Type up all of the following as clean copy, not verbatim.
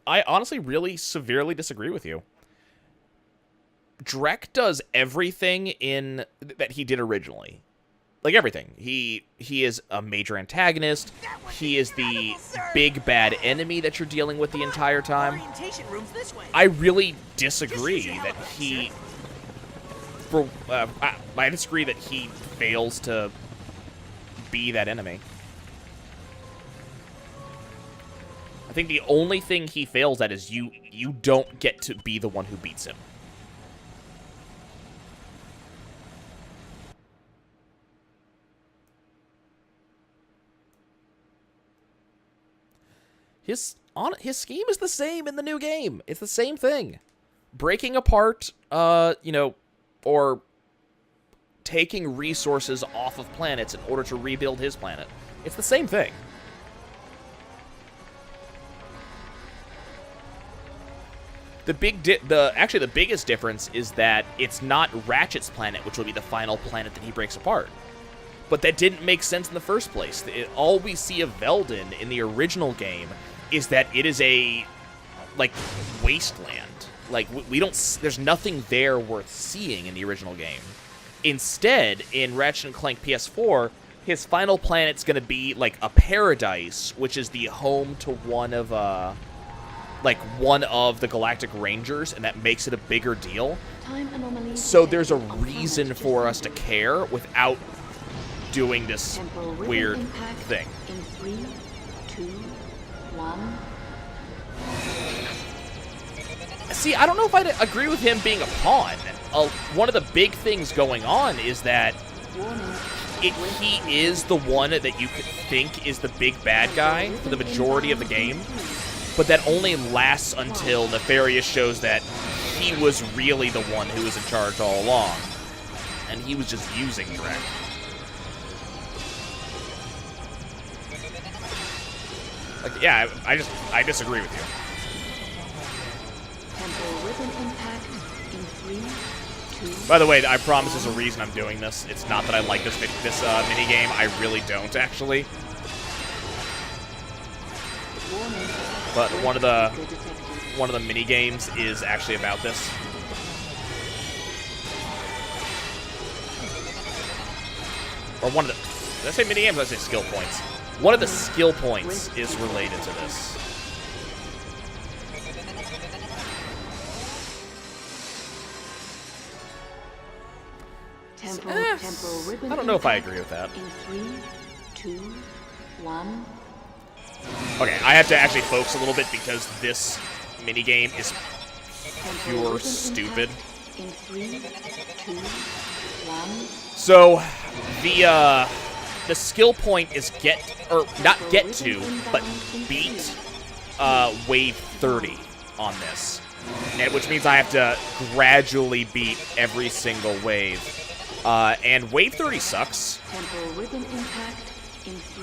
I honestly really severely disagree with you. Drek does everything in that he did originally. Like, everything. He is a major antagonist. He is the big bad enemy that you're dealing with the entire time. I really disagree that he... I disagree that he fails to be that enemy. I think the only thing he fails at is you don't get to be the one who beats him. His scheme is the same in the new game. It's the same thing. Breaking apart, or taking resources off of planets in order to rebuild his planet. It's the same thing. Actually, the biggest difference is that it's not Ratchet's planet, which will be the final planet that he breaks apart. But that didn't make sense in the first place. All we see of Veldin in the original game is that it is a, like, wasteland. Like, we don't... There's nothing there worth seeing in the original game. Instead, in Ratchet & Clank PS4, his final planet's gonna be, like, a paradise, which is the home to one of the Galactic Rangers, and that makes it a bigger deal. So there's a reason for us to care without doing this weird thing. In 3, 2, 1. See, I don't know if I'd agree with him being a pawn. One of the big things going on is that he is the one that you could think is the big bad guy for the majority of the game, but that only lasts until Nefarious shows that he was really the one who was in charge all along, and he was just using Drek. Like, yeah, I disagree with you. By the way, I promise there's a reason I'm doing this. It's not that I like this mini game. I really don't, actually. But one of the mini games is actually about this. Or one of the... Did I say mini games? Or did I say skill points? One of the skill points is related to this. I don't know if I agree with that. In 3, 2, 1. Okay, I have to actually focus a little bit because this minigame is pure stupid. In 3, 2, 1. So, the skill point is not get to, but beat wave 30 on this. Which means I have to gradually beat every single wave. And wave 30 sucks.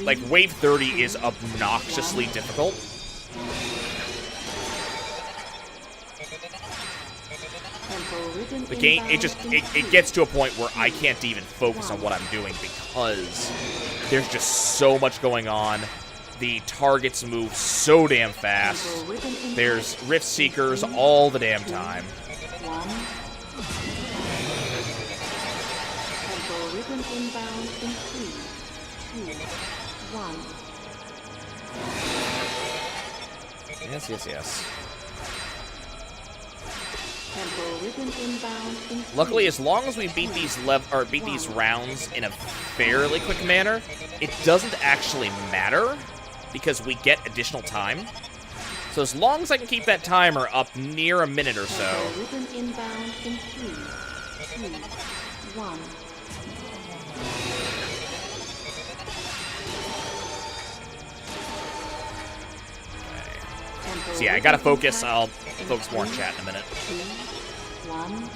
Like, wave 30 is obnoxiously difficult. The game, it gets to a point where I can't even focus on what I'm doing because there's just so much going on. The targets move so damn fast. There's Rift Seekers all the damn time. Inbound in 3, 2, 1. Yes. Inbound in 3, Luckily, as long as we beat these rounds in a fairly quick manner, it doesn't actually matter because we get additional time. So as long as I can keep that timer up near a minute or so. Inbound in 3, 2, 1. So yeah, I gotta focus. I'll focus more on chat in a minute. 2, 1.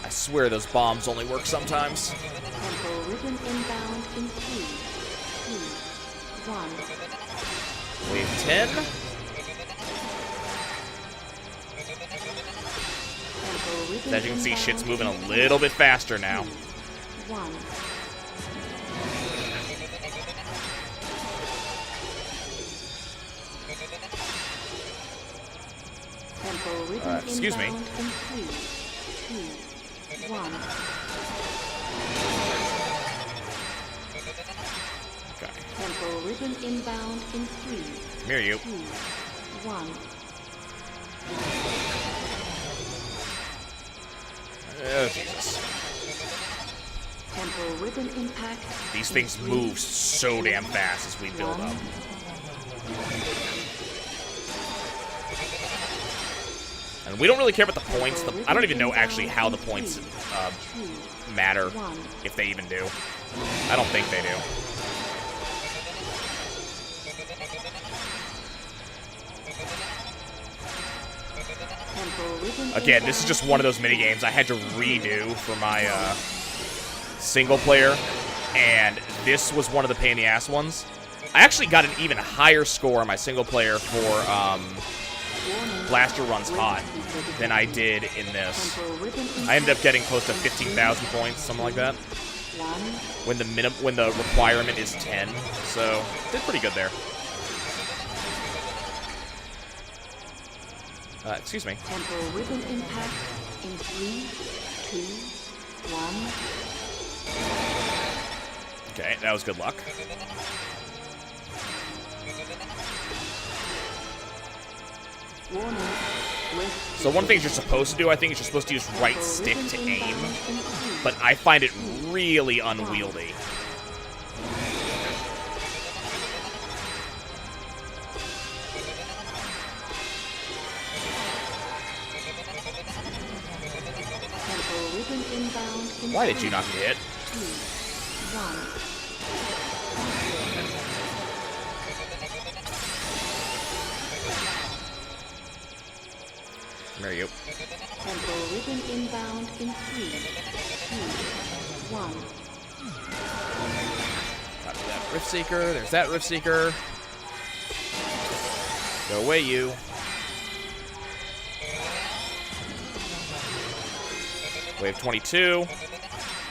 I swear those bombs only work sometimes. Tempo rhythm inbound in 3, 2, 1. Wave 10. As you can see, shit's moving a little bit faster now. 1. Tempo ribbon excuse me. inbound in 3, 2, 1. Okay. Tempo ribbon inbound in 3, Come here, you. 2, 1. Oh, Jesus. Tempo ribbon impact. These in things 3, move so damn fast as we build 1. up. And we don't really care about the points. I don't even know actually how the points matter, if they even do. I don't think they do. Again, this is just one of those minigames I had to redo for my single player, and this was one of the pain in the ass ones. I actually got an even higher score on my single player for Blaster Runs Hot than I did in this. I ended up getting close to 15,000 points, something like that. When the requirement is 10, so did pretty good there. Excuse me. Tempo ribbon impact in 3, 2, 1. Okay, that was good luck. Warning. So one thing you're supposed to do, I think, is you're supposed to use right stick to aim, but I find it really unwieldy. Why did you not get hit? 2, 1. There you go. Tempo ribbon inbound in 3, 2, 1. Got that Rift Seeker. There's that Rift Seeker. Go away, you. Wave 22.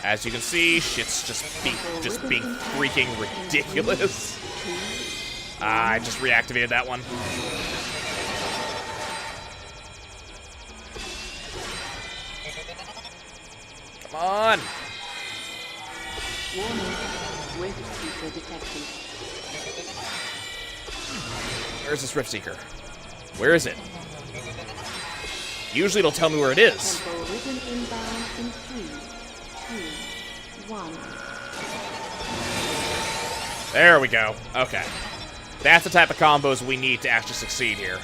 As you can see, shit's just being freaking ridiculous. I just reactivated that one. Come on. Warning. Rift Seeker detected. Where's this Rift Seeker? Where is it? Usually it'll tell me where it is. Tempo ribbon inbound in 3, 2, 1. There we go. Okay. That's the type of combos we need to actually succeed here.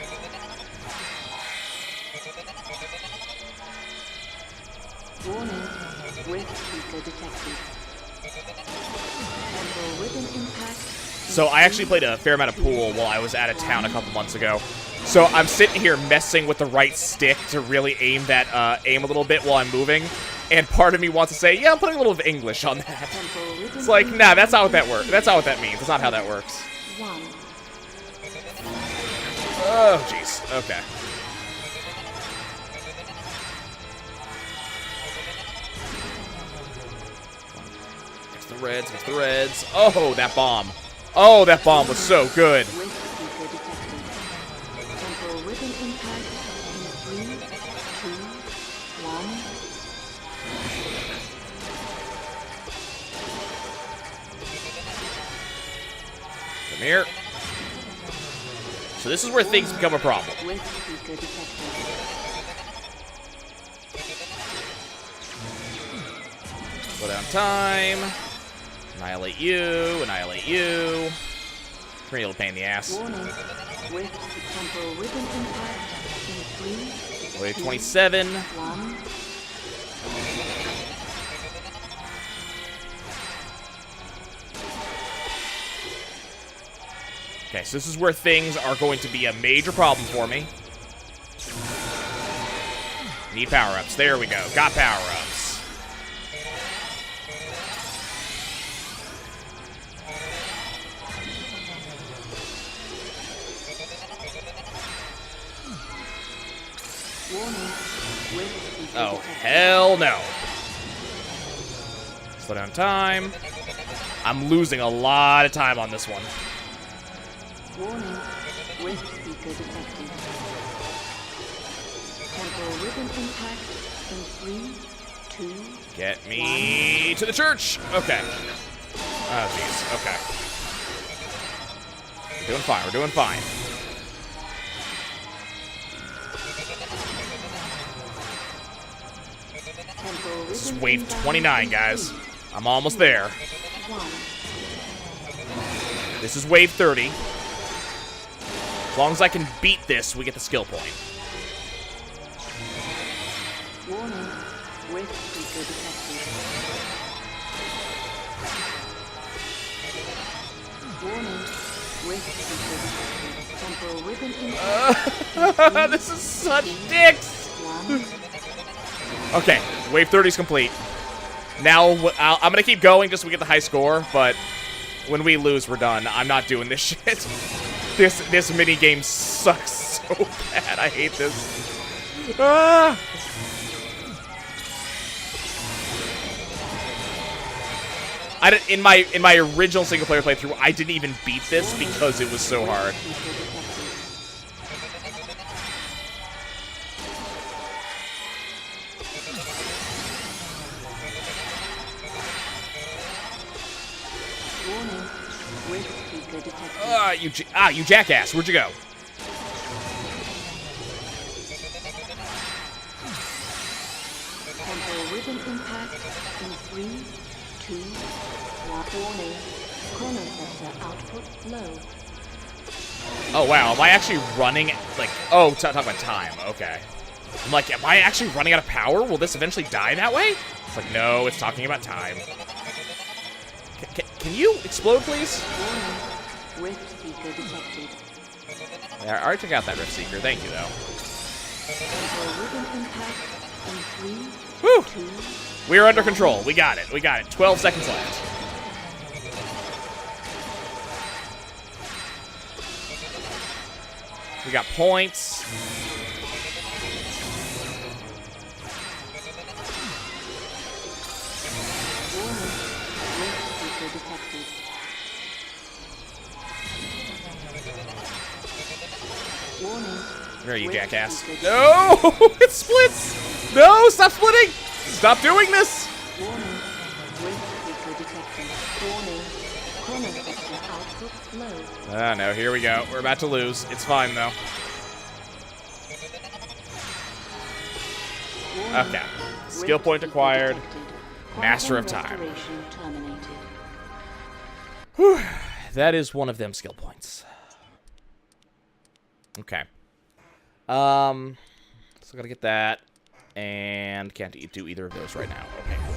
Warning. Rift Seeker detected. Tempo ribbon impact. So I actually played a fair amount of pool while I was out of town a couple months ago. So I'm sitting here messing with the right stick to really aim a little bit while I'm moving. And part of me wants to say, yeah, I'm putting a little of English on that. It's like, nah, that's not what that works. That's not what that means. That's not how that works. 1. Oh, jeez. Okay. Gets the reds, gets the reds. Oh, that bomb. Oh, that bomb was so good. Rift Seeker detected. Tempo ribbon impact in 3, 2, 1. Come here. So this is where things become a problem. Rift Seeker detected. Slow down time. Annihilate you. Annihilate you. Pretty little pain in the ass. Warning. Rift tempo ribbon impact in 3, Wave 27. 1. Okay, so this is where things are going to be a major problem for me. Need power-ups. There we go. Got power-ups. Oh, hell no. Slow down time. I'm losing a lot of time on this one. Warning. Rift Seeker detected. Temporal rhythm impact in 3, 2, Get me to the church. Okay. Oh, jeez. Okay. We're doing fine. We're doing fine. temporal This is rhythm wave inbound 29, in guys. 3, I'm almost there. 1. This is wave 30. As long as I can beat this, we get the skill point. Warning, rift seeker detected. Warning, rift seeker detected. Temporal rhythm impact. This is such dicks. 1. Okay, wave 30 is complete. Now, I'm going to keep going just so we get the high score, but when we lose, we're done. I'm not doing this shit. This mini game sucks so bad. I hate this. Ah! In my original single player playthrough, I didn't even beat this because it was so hard. Warning, rift seeker detected. You jackass! Where'd you go? Temporal rhythm impact in 3, 2, 1. Warning, chronoceptor output low. Oh wow, am I actually running like? Oh, talk about time. Okay. I'm like, am I actually running out of power? Will this eventually die that way? It's like, no, it's talking about time. Can you explode, please? Warning, rift seeker detected. Yeah, I already took out that Rift Seeker. Thank you, though. Temporal rhythm impact in 3, Whew! 2, We are under control. We got it. We got it. 12 seconds left. We got points. warning, rift seeker detected. Warning. Where are you, rift jackass? seeker No! It splits! No! Stop splitting! Stop doing this! Warning, rift seeker detected. Warning, chronoceptor output low. Ah, no. Here we go. We're about to lose. It's fine, though. Warning, Okay. Skill rift point seeker acquired. detected. Master of Quantum Time. restoration terminated. Whew. That is one of them skill points. Okay. So gotta get that. And can't do either of those right now. Okay, cool.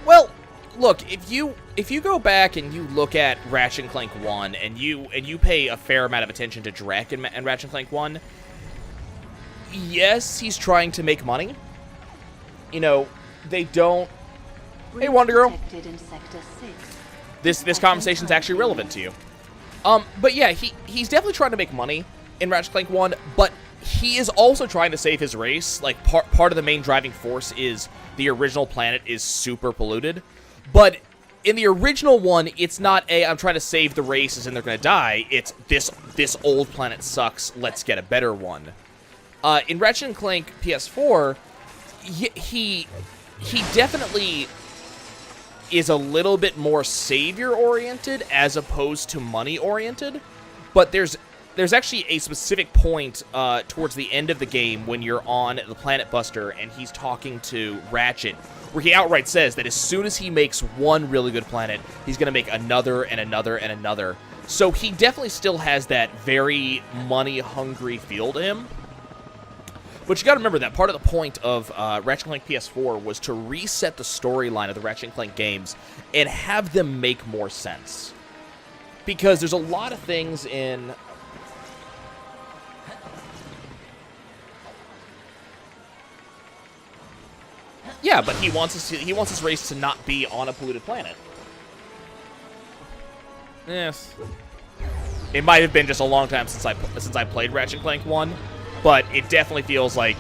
Well, look, if you go back and you look at Ratchet Clank 1 and you pay a fair amount of attention to Drek and Ratchet Clank 1, yes, he's trying to make money. You know, they don't. Hey, Wonder Girl. Detected in Sector 6. This conversation's actually relevant to you. But yeah, he's definitely trying to make money in Ratchet Clank 1, but he is also trying to save his race. Like, part of the main driving force is the original planet is super polluted. But in the original one, it's not I'm trying to save the races and they're going to die. It's this old planet sucks, let's get a better one. In Ratchet & Clank PS4, he definitely is a little bit more savior-oriented as opposed to money-oriented. But there's actually a specific point towards the end of the game when you're on the Planet Buster and he's talking to Ratchet, where he outright says that as soon as he makes one really good planet, he's going to make another and another and another. So he definitely still has that very money-hungry feel to him. But you gotta remember that part of the point of Ratchet Clank PS4 was to reset the storyline of the Ratchet Clank games and have them make more sense. Because there's a lot of things in... Yeah, but he wants his race to not be on a polluted planet. Yes. It might have been just a long time since I played Ratchet Clank 1. But it definitely feels like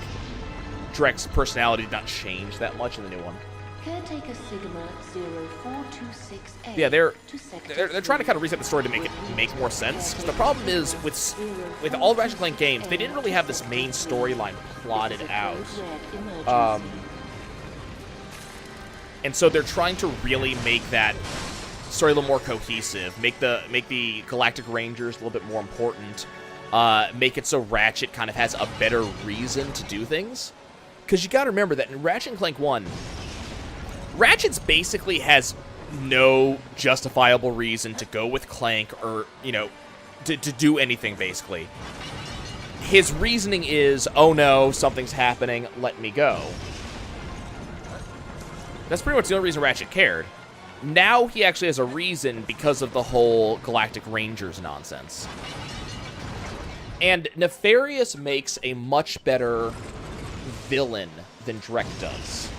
Drek's personality did not change that much in the new one. Caretaker Sigma 0426A. Yeah, they're to Sector trying to kind of reset the story to make it make more sense. Because the problem is with all Ratchet Clank games, they didn't really have this main storyline plotted out. And so they're trying to really make that story a little more cohesive, make the Galactic Rangers a little bit more important, make it so Ratchet kind of has a better reason to do things. Because you got to remember that in Ratchet Clank 1, Ratchet's basically has no justifiable reason to go with Clank or, you know, to do anything, basically. His reasoning is, oh no, something's happening, let me go. That's pretty much the only reason Ratchet cared. Now he actually has a reason because of the whole Galactic Rangers nonsense. And Nefarious makes a much better villain than Drek does.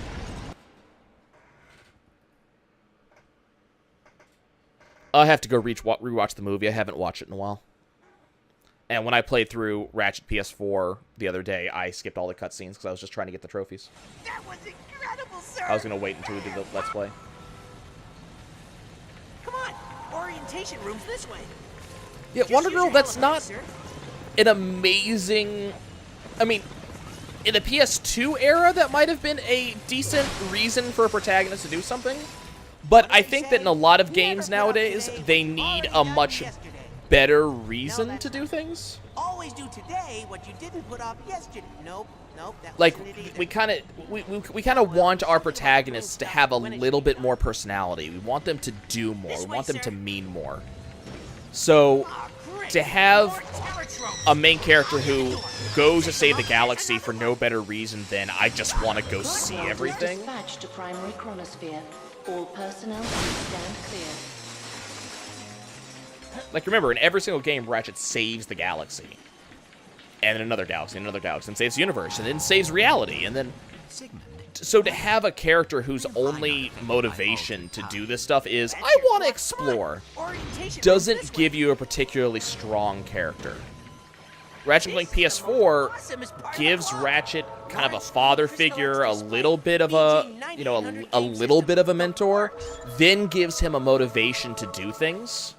I have to go rewatch the movie. I haven't watched it in a while. And when I played through Ratchet PS4 the other day, I skipped all the cutscenes because I was just trying to get the trophies. That was incredible, sir! I was going to wait until we did the Let's Play. Come on! Orientation room's this way. Yeah, Just Wonder use Girl, your that's halo, not sir. an amazing... I mean, in the PS2 era, that might have been a decent reason for a protagonist to do something. But I think that in a lot of games nowadays, they need a much better reason to do things. Always do today what you didn't put off yesterday. Nope, that Like, wasn't it either. we kind of want our protagonists to have a little bit more personality. We want them to do more. We want them to mean more. So, Aw, great. to have More Terra trophies. a main character who goes to save the galaxy for no better reason than I just want to go see everything. Dispatch to primary chronosphere. All personnel stand clear. Like, remember, in every single game, Ratchet saves the galaxy. And then another galaxy, and saves the universe, and then saves reality, and then... So to have a character whose only motivation to do this stuff is, I want to explore, Orientation room's doesn't this way. give you a particularly strong character. Ratchet Clank PS4 gives Ratchet kind of a father figure, a little bit of a, you know, a little bit of a mentor, then gives him a motivation to do things.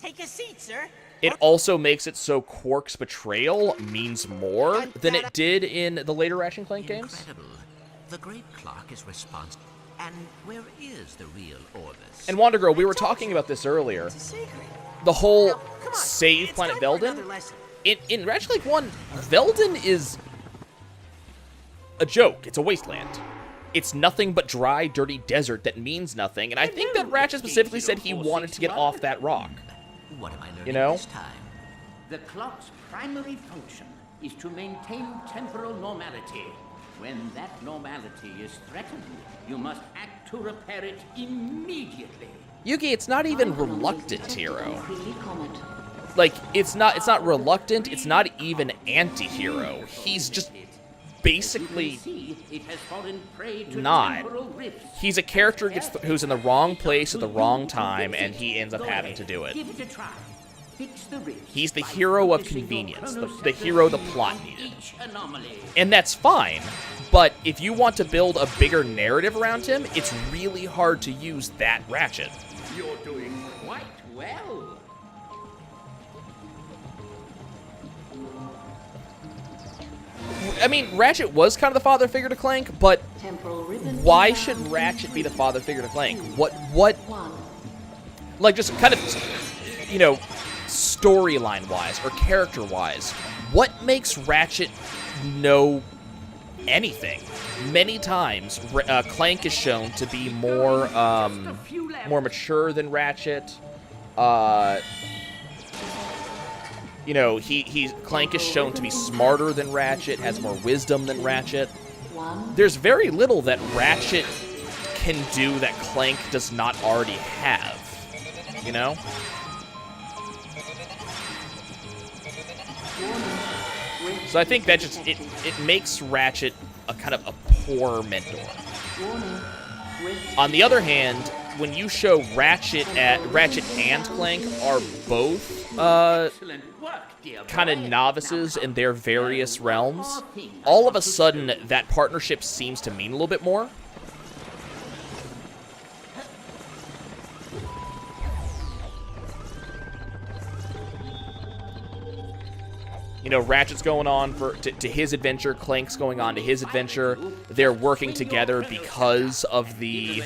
Take a seat, sir. It also makes it so Quark's betrayal means more than it did in the later Ratchet and Clank games. Incredible. The great clock is responsible. And where is the real Orbis? And Wonder Girl, we were talking about this earlier. It's a secret. The whole Now, come on, save it's Planet time for another Veldin. lesson. In Ratchet Clank 1, Veldin is a joke. It's a wasteland. It's nothing but dry, dirty desert that means nothing. And I think that Ratchet specifically said he wanted to get off that rock. What am I learning You know? this time? The clock's primary function is to maintain temporal normality. When that normality is threatened, you must act to repair it immediately. Yugi, it's not even reluctant, hero. Freely comment. Like, it's not reluctant, it's not even anti-hero. He's just basically See, it has fallen prey to not. temporal rifts. He's a character who's in the wrong place at the wrong time, and he ends up having to do it. Give it a try. Fix the rifts He's the by hero of focusing your convenience, the chronosector hero the beam plot on needed. each anomaly. And that's fine, but if you want to build a bigger narrative around him, it's really hard to use that Ratchet. You're doing quite well. I mean, Ratchet was kind of the father figure to Clank, but Temporal ribbon. why inbound should in Ratchet be the 3, father figure to Clank? 2, What, 1. like, just kind of, you know, storyline-wise or character-wise, what makes Ratchet know anything? Many times, Clank is shown to be more mature than Ratchet. You know, Clank is shown to be smarter than Ratchet, has more wisdom than Ratchet. 1. There's very little that Ratchet can do that Clank does not already have. You know? So I think that just it makes Ratchet a kind of a poor mentor. Warning. Rift. On the other hand, when you show Ratchet and Clank are both Excellent work, dear kind of boy. novices in their various realms, all of a sudden that partnership seems to mean a little bit more. You know, Ratchet's going on to his adventure, Clank's going on to his adventure. They're working together because of the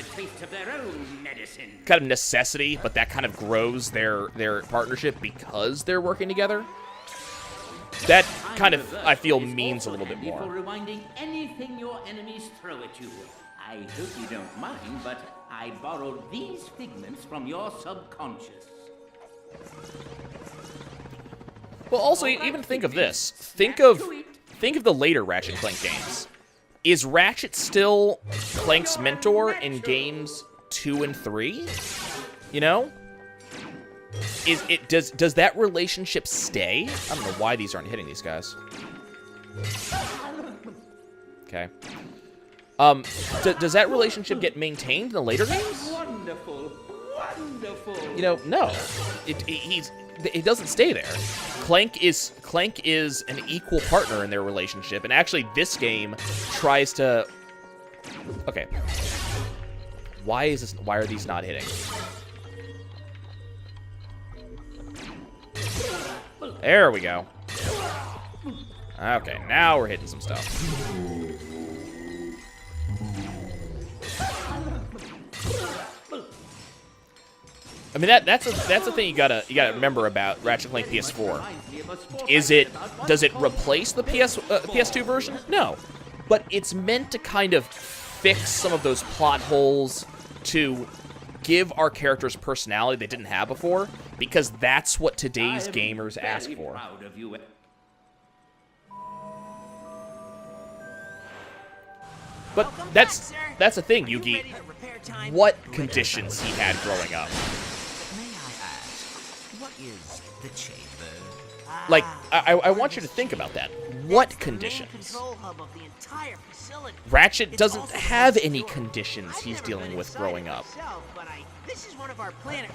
kind of necessity, but that kind of grows their partnership because they're working together. That kind of, I feel, means a little bit more. For rewinding anything your enemies throw at you. I hope you don't mind, but I borrowed these figments from your subconscious. Well, also, even think of this. Think of the later Ratchet Clank games. Is Ratchet still Clank's mentor in games 2 and 3? You know? Does that relationship stay? I don't know why these aren't hitting these guys. Okay. Does that relationship get maintained in the later games? Wonderful, wonderful. You know, no. It doesn't stay there. Clank is an equal partner in their relationship, and actually this game tries to. Okay. Why are these not hitting? There we go. Okay, now we're hitting some stuff. I mean that's the thing you gotta remember about Ratchet Clank PS4. Does it replace the PS2 version? No, but it's meant to kind of fix some of those plot holes, to give our characters personality they didn't have before, because that's what today's gamers ask for. But that's the thing, Yugi. What conditions he had growing up? May I ask, what is the chamber? Like, I want you to think about that. What conditions? Ratchet doesn't have any conditions he's dealing with growing up. This is one of our planet.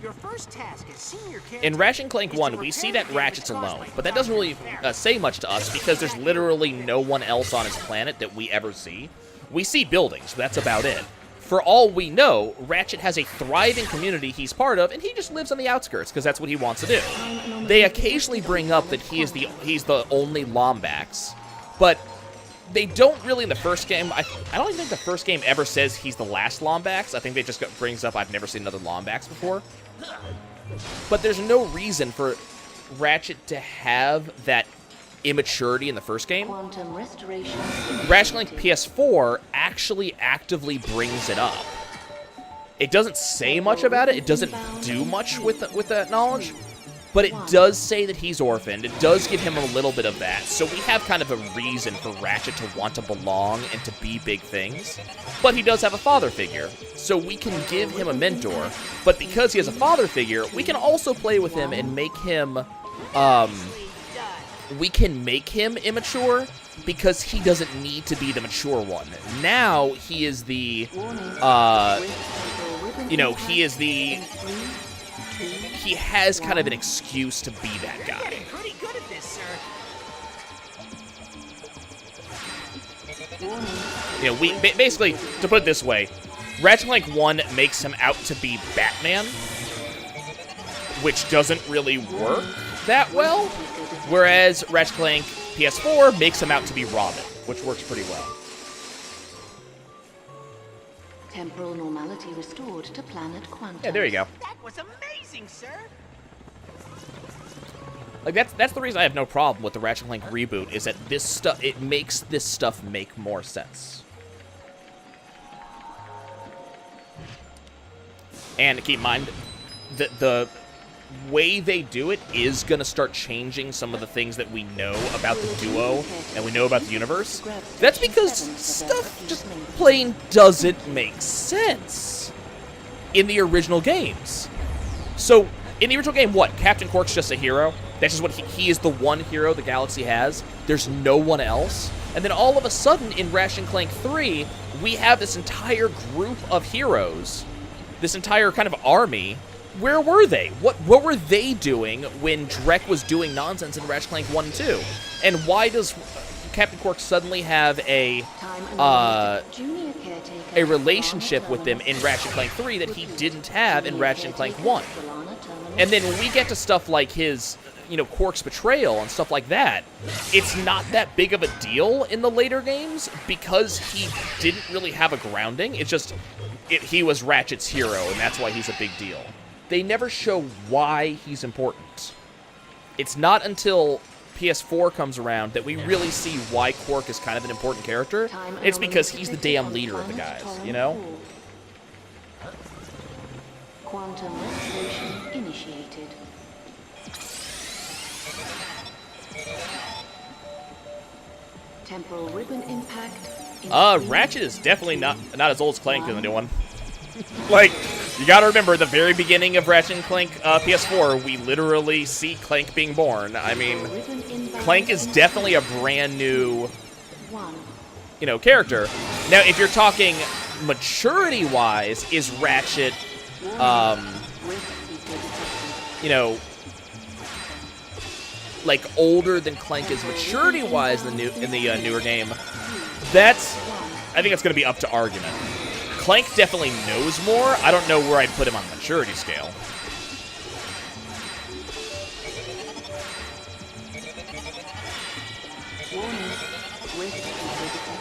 Your first task is senior in Ratchet Clank 1, we see that Ratchet's alone, but that doesn't really say much to us because there's literally no one else on his planet that we ever see. We see buildings, but that's about it. For all we know, Ratchet has a thriving community he's part of, and he just lives on the outskirts because that's what he wants to do. They occasionally bring up that he's the only Lombax, but they don't really in the first game. I don't even think the first game ever says he's the last Lombax. I think they just brings up I've never seen another Lombax before. But there's no reason for Ratchet to have that immaturity in the first game. Ratchet Clank PS4 actually actively brings it up. It doesn't say much about it. It doesn't do much with that knowledge. But it does say that he's orphaned. It does give him a little bit of that. So we have kind of a reason for Ratchet to want to belong and to be big things. But he does have a father figure. So we can give him a mentor. But because he has a father figure, we can also play with him and make him... we can make him immature because he doesn't need to be the mature one. Now he is the... he is the... He has kind of an excuse to be that guy. Pretty good at this, sir. You know, we basically, to put it this way, Ratchet Clank 1 makes him out to be Batman, which doesn't really work that well, whereas Ratchet Clank PS4 makes him out to be Robin, which works pretty well. Temporal normality restored to planet Quantum. Yeah, there you go. That was amazing, sir. Like that's the reason I have no problem with the Ratchet Clank reboot, is that this stuff, it makes this stuff make more sense. And keep in mind that the way they do it is going to start changing some of the things that we know about the duo and we know about the universe. That's because stuff just plain doesn't make sense in the original games. So, in the original game, what? Captain Quark's just a hero? That's just what he is, the one hero the galaxy has? There's no one else? And then all of a sudden, in Ratchet Clank 3, we have this entire group of heroes, this entire kind of army. Where were they? What were they doing when Drek was doing nonsense in Ratchet Clank 1 and 2? And why does Captain Quark suddenly have a relationship with them in Ratchet Clank 3 that he didn't have in Ratchet Clank 1? And then when we get to stuff like his you know, Quark's betrayal and stuff like that, it's not that big of a deal in the later games because he didn't really have a grounding. It's just, he was Ratchet's hero, and that's why he's a big deal. They never show why he's important. It's not until PS4 comes around that we really see why Quark is kind of an important character. It's because he's the damn leader of the guys, you know? Quantum restoration initiated. Temporal ribbon impact. Ratchet is definitely not as old as Clank in the new one. Like, you gotta remember, the very beginning of Ratchet and Clank PS4, we literally see Clank being born. I mean, Clank is definitely a brand new, you know, character. Now, if you're talking maturity-wise, is Ratchet, you know, like older than Clank is maturity-wise in the newer game? I think that's going to be up to argument. Clank definitely knows more. I don't know where I'd put him on the maturity scale. Warning, rift detected.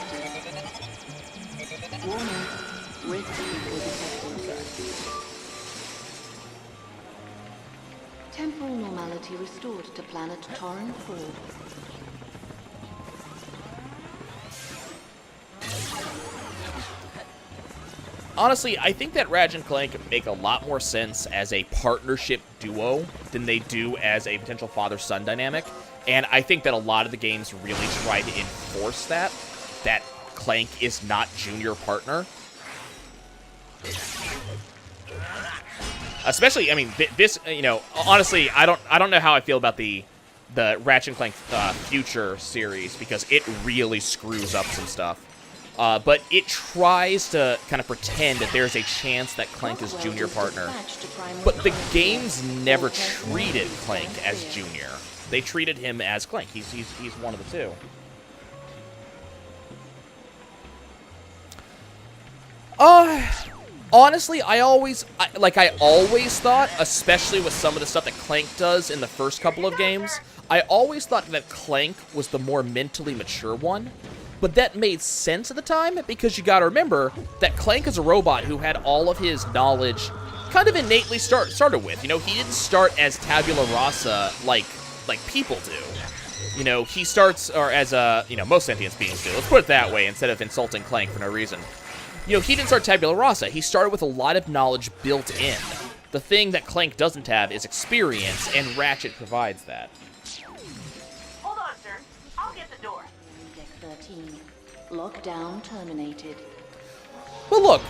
Warning, rift detected. Temporal normality restored to planet Torren 4. Honestly, I think that Ratchet and Clank make a lot more sense as a partnership duo than they do as a potential father-son dynamic. And I think that a lot of the games really try to enforce that Clank is not junior partner. Especially, I mean, this, you know, honestly, I don't know how I feel about the Ratchet and Clank Future series, because it really screws up some stuff. But it tries to kind of pretend that there's a chance that Clank is junior partner. But the games never treated Clank as junior. They treated him as Clank. He's one of the two. Honestly, I always thought, especially with some of the stuff that Clank does in the first couple of games, I always thought that Clank was the more mentally mature one. But that made sense at the time, because you gotta remember that Clank is a robot who had all of his knowledge kind of innately started with. You know, he didn't start as tabula rasa like people do. You know, he starts, or as you know, most sentient beings do. Let's put it that way, instead of insulting Clank for no reason. You know, he didn't start tabula rasa. He started with a lot of knowledge built in. The thing that Clank doesn't have is experience, and Ratchet provides that. Hold on, sir. I'll get the door. Deck 13. Lockdown terminated. Well, look,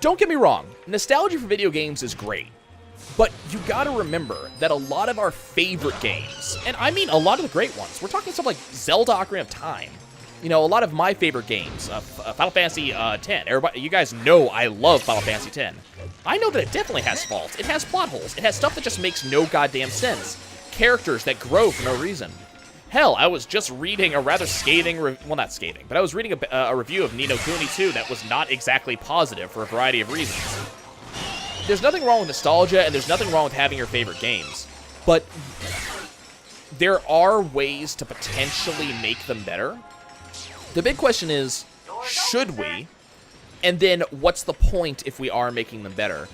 don't get me wrong. Nostalgia for video games is great. But you gotta remember that a lot of our favorite games, and I mean a lot of the great ones, we're talking stuff like Zelda Ocarina of Time. You know, a lot of my favorite games, Final Fantasy X. Everybody, you guys know I love Final Fantasy X. I know that it definitely has faults. It has plot holes. It has stuff that just makes no goddamn sense. Characters that grow for no reason. Hell, I was just reading a rather scathing, well, not scathing, but I was reading a review of Ni no Kuni 2 that was not exactly positive for a variety of reasons. There's nothing wrong with nostalgia, and there's nothing wrong with having your favorite games. But there are ways to potentially make them better. The big question is, should we? And then, what's the point if we are making them better?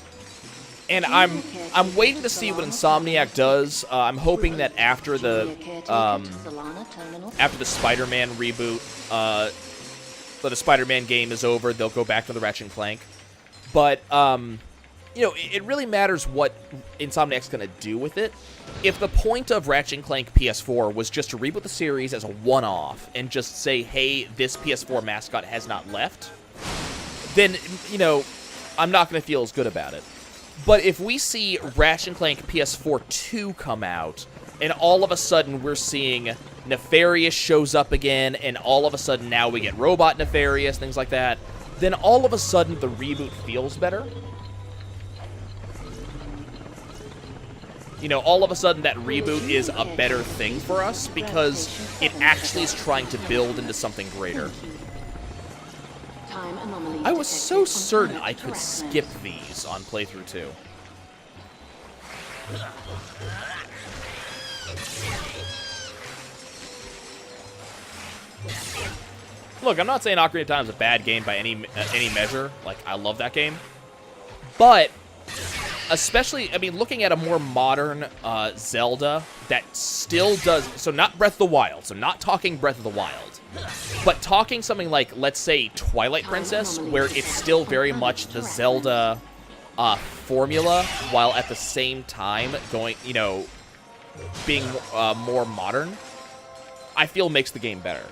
And I'm waiting to see what Insomniac does. I'm hoping that after the Spider-Man reboot, the Spider-Man game is over, they'll go back to the Ratchet and Clank. But you know, it really matters what Insomniac's going to do with it. If the point of Ratchet and Clank PS4 was just to reboot the series as a one-off and just say, hey, this PS4 mascot has not left, then, you know, I'm not going to feel as good about it. But if we see Ratchet and Clank PS4 2 come out, and all of a sudden we're seeing Nefarious shows up again, and all of a sudden now we get Robot Nefarious, things like that, then all of a sudden the reboot feels better. You know, all of a sudden that reboot is a better thing for us because it actually is trying to build into something greater. I was so certain I could skip these on playthrough 2. Look, I'm not saying Ocarina of Time is a bad game by any measure. Like, I love that game. But, especially, I mean, looking at a more modern Zelda that still does... So not Breath of the Wild. So not talking Breath of the Wild. But talking something like, let's say, Twilight Princess, where it's still very much the Zelda formula, while at the same time going, you know, being more modern, I feel makes the game better.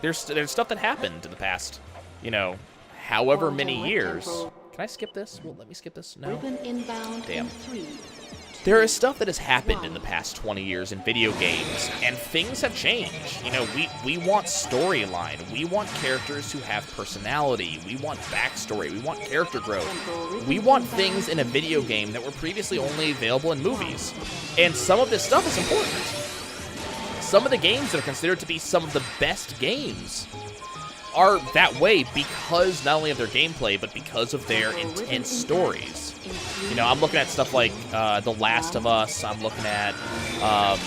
There's stuff that happened in the past, you know, however many years. Can I skip this? Well, let me skip this. No. Damn. There is stuff that has happened in the past 20 years in video games, and things have changed. You know, we want storyline. We want characters who have personality. We want backstory. We want character growth. We want things in a video game that were previously only available in movies. And some of this stuff is important. Some of the games that are considered to be some of the best games are that way because not only of their gameplay, but because of their intense stories. You know, I'm looking at stuff like The Last of Us. I'm looking at a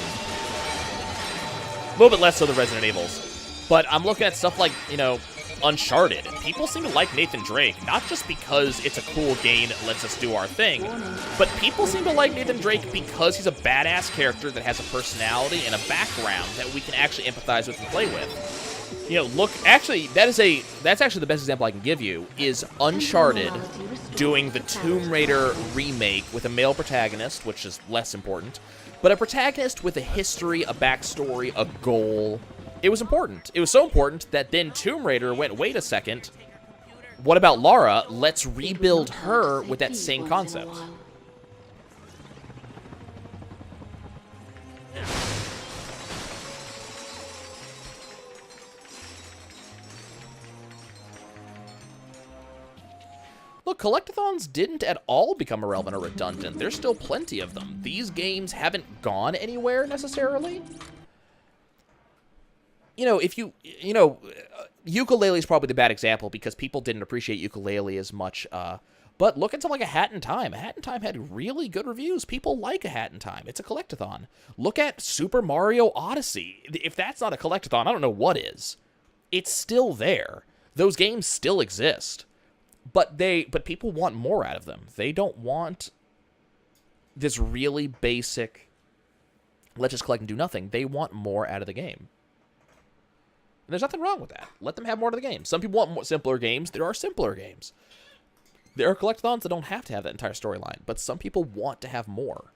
little bit less so the Resident Evils. But I'm looking at stuff like, you know, Uncharted. People seem to like Nathan Drake, not just because it's a cool game that lets us do our thing, but people seem to like Nathan Drake because he's a badass character that has a personality and a background that we can actually empathize with and play with. You know, look, actually, that's actually the best example I can give you, is Uncharted doing the Tomb Raider remake with a male protagonist, which is less important, but a protagonist with a history, a backstory, a goal. It was important. It was so important that then Tomb Raider went, wait a second, what about Lara? Let's rebuild her with that same concept. Look, collectathons didn't at all become irrelevant or redundant. There's still plenty of them. These games haven't gone anywhere necessarily. You know, if you know, ukulele is probably the bad example because people didn't appreciate ukulele as much. But look at something like A Hat in Time. A Hat in Time had really good reviews. People like A Hat in Time. It's a collectathon. Look at Super Mario Odyssey. If that's not a collectathon, I don't know what is. It's still there. Those games still exist. But people want more out of them. They don't want this really basic, let's just collect and do nothing. They want more out of the game. And there's nothing wrong with that. Let them have more to the game. Some people want more simpler games. There are simpler games. There are collectathons that don't have to have that entire storyline, but some people want to have more.